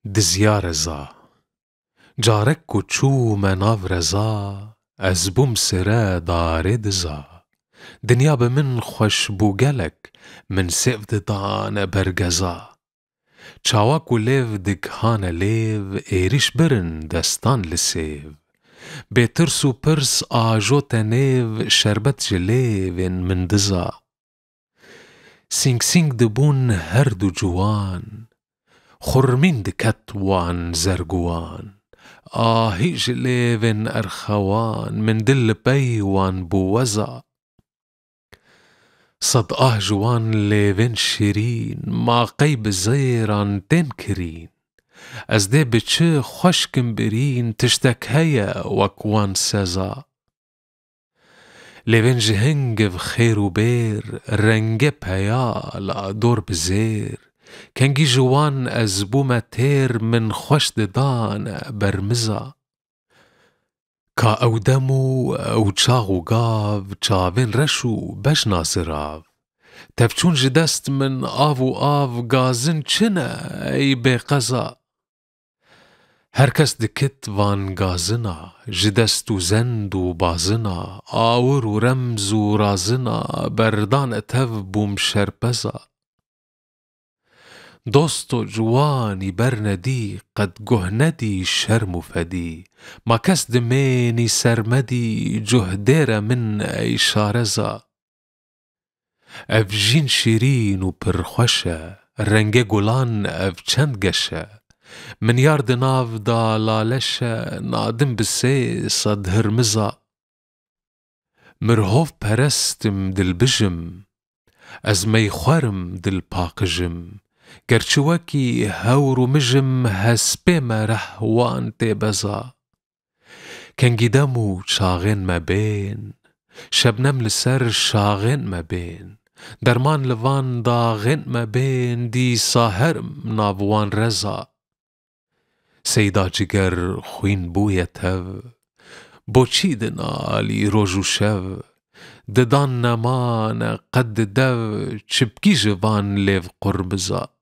دزیار زا جارک و چو مناو رزا از بوم سره داره دزا دنیا به من خوش بو گلک من سیف ددان برگزا چاواک و لیو دگهان لیو ایریش برن دستان لسیو بیترس و پرس آجو تنیو شربت جلیوین من دزا سینگ سینگ دبون هر دو جوان خرمین دکت وان زرگوان آهی جلیوین ارخوان من دل بی وان بوزا صد جوان لیوین شیرین ما قیب زیران تن کرین از ده بچه خوشکم برین تشتک هیا وکوان سزا لیوین جهنگ و خیر و بیر رنگ پیا لا دور بزیر کنگی جوان از بوم تیر من خوش ددان برمزا کا او دمو او چاغو گاو چاوین رشو بش ناسراو تفچون جدست من آو گازن چنه ای بی قضا هر کس دکت وان گازنا جدست و زند و بازنا آور و رمز و رازنا بردان اتف بوم شرپزا دوست و جوانی برندی قد گهندی شرم و فدی ما کس دمینی سرمدی جهدیر من ای شارزا اف جین شیرین و پرخوشه رنگ گلان اف چند گشه من یارد ناو دا لالشه نادم بسی صد هرمزا مرهوف پرستم دل بجم از می خورم دل پاقجم گرچوکی هور و مجم هسپی مره وان تیبزا کنگی دمو چاغین مبین شبنم لسر شاغین مبین درمان لوان داغین مبین دی ساهرم ناوان رزا سیدا جگر خوین بویتو بوچی دنالی روژو شو ددان نمان قد دو چپکی جوان لیو قربزا